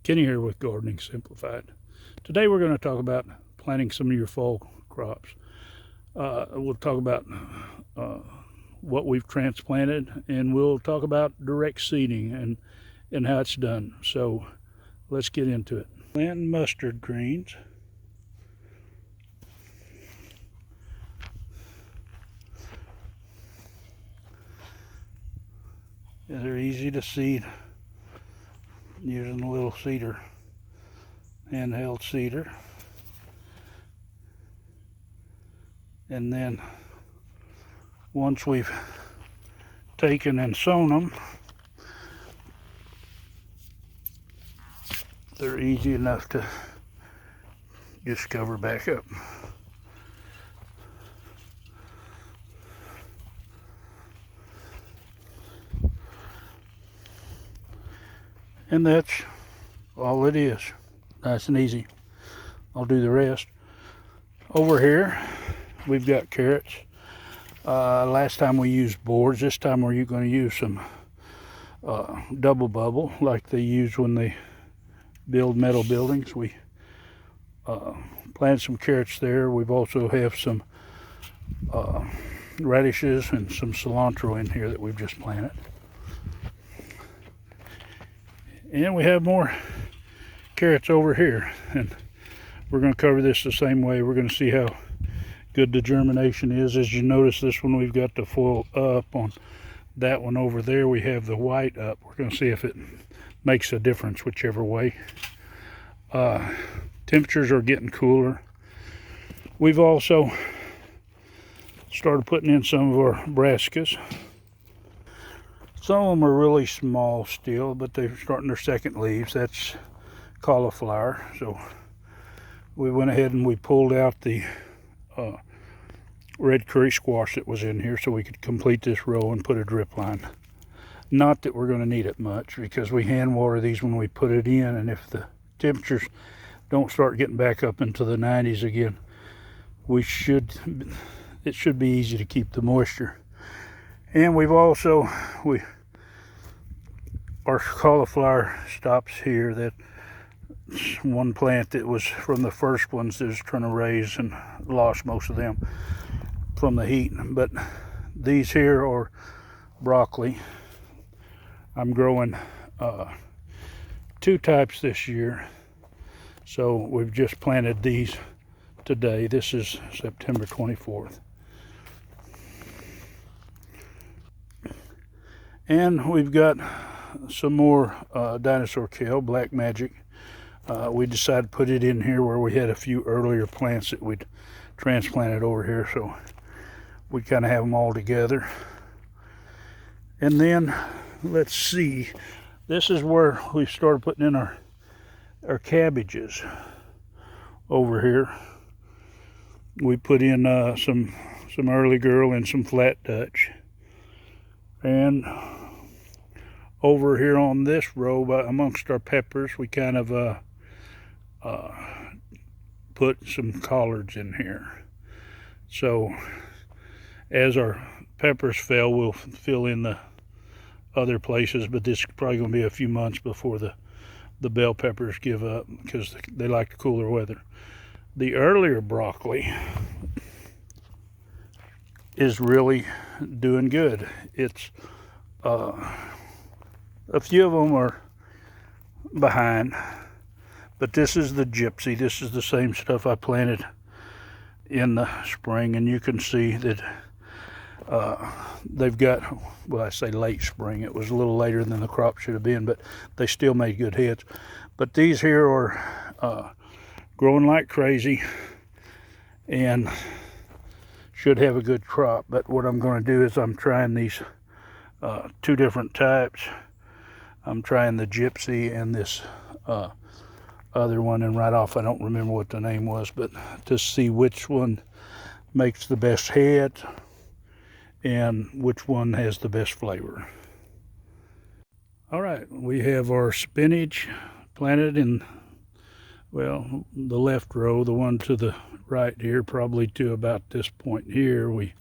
Kenny here with Gardening Simplified. Today we're going to talk about planting some of your fall crops. We'll talk about what we've transplanted, and we'll talk about direct seeding and how it's done. So let's get into it. Planting mustard greens. They're easy to seed using a little seeder, handheld seeder. And then once we've taken and sown them, they're easy enough to just cover back up. And that's all it is. Nice and easy. I'll do the rest. Over here, we've got carrots. Last time we used boards. This time we're going to use some double bubble like they use when they build metal buildings. We planted some carrots there. We've also have some radishes and some cilantro in here that we've just planted. And we have more carrots over here, and we're going to cover this the same way. We're going to see how good the germination is. As you notice, this one we've got the foil up. On that one over there we have the white up. We're going to see if it makes a difference whichever way. Temperatures are getting cooler. We've also started putting in some of our brassicas. Some of them are really small still, but they're starting their second leaves. That's cauliflower. So we went ahead and we pulled out the red curry squash that was in here so we could complete this row and put a drip line. Not that we're going to need it much, because we hand water these when we put it in, and if the temperatures don't start getting back up into the 90s again, it should be easy to keep the moisture. And we've also, our cauliflower stops here. That one plant that was from the first ones that was trying to raise, and lost most of them from the heat. But these here are broccoli. I'm growing two types this year. So we've just planted these today. This is September 24th. And we've got some more dinosaur kale, Black Magic. We decided to put it in here where we had a few earlier plants that we'd transplanted over here, so we kind of have them all together. And then, let's see, this is where we started putting in our cabbages over here. We put in some early girl and some flat Dutch. And over here on this row, amongst our peppers, we kind of put some collards in here. So as our peppers fail, we'll fill in the other places, but this is probably going to be a few months before the bell peppers give up, because they like the cooler weather. The earlier broccoli is really doing good. It's a few of them are behind, but this is the gypsy. This is the same stuff I planted in the spring, and you can see that they've got, well, I say late spring. It was a little later than the crop should have been, but they still made good heads. But these here are growing like crazy and should have a good crop. But what I'm going to do is I'm trying these two different types. I'm trying the gypsy and this other one, and right off I don't remember what the name was, but to see which one makes the best head and which one has the best flavor. All right, we have our spinach planted in, well, the left row, the one to the right here, probably to about this point here. We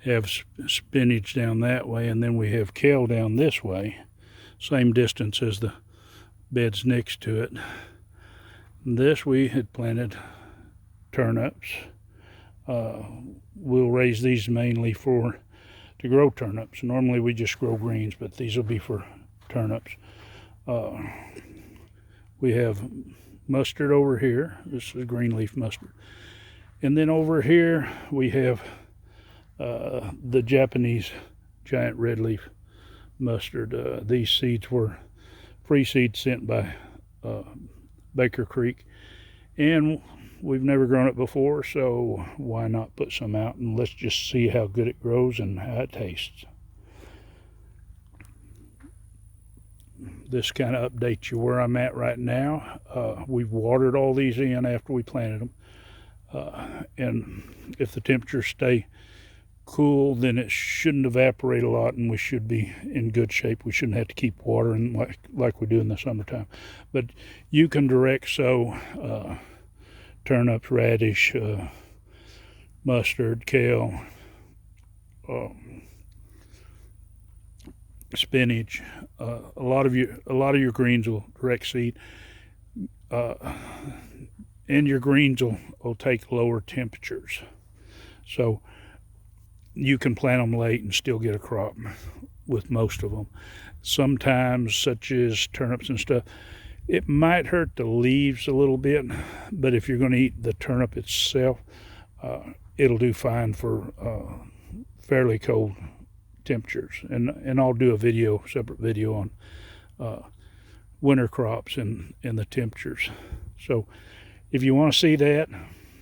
have spinach down that way, and then we have kale down this way, same distance as the beds next to it. This we had planted turnips. We'll raise these mainly to grow turnips. Normally we just grow greens, but these will be for turnips. We have mustard over here. This is green leaf mustard. And then over here we have the Japanese giant red leaf mustard. These seeds were free seeds sent by Baker Creek, and we've never grown it before, so why not put some out and let's just see how good it grows and how it tastes. This kind of updates you where I'm at right now. We've watered all these in after we planted them, and if the temperatures stay cool, then it shouldn't evaporate a lot, and we should be in good shape. We shouldn't have to keep watering like we do in the summertime. But you can direct sow turnips, radish, mustard, kale, spinach. A lot of your greens will direct seed, and your greens will take lower temperatures. So you can plant them late and still get a crop with most of them. Sometimes, such as turnips and stuff, it might hurt the leaves a little bit, but if you're going to eat the turnip itself, it'll do fine for fairly cold temperatures. And I'll do a separate video on winter crops and the temperatures. So if you want to see that,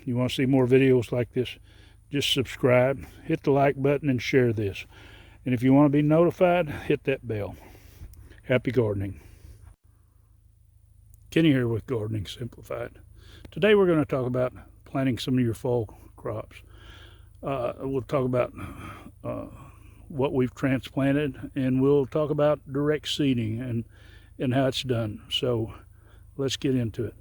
you want to see more videos like this, just subscribe, hit the like button, and share this. And if you want to be notified, hit that bell. Happy gardening. Kenny here with Gardening Simplified. Today we're going to talk about planting some of your fall crops. We'll talk about what we've transplanted, and we'll talk about direct seeding and how it's done. So let's get into it.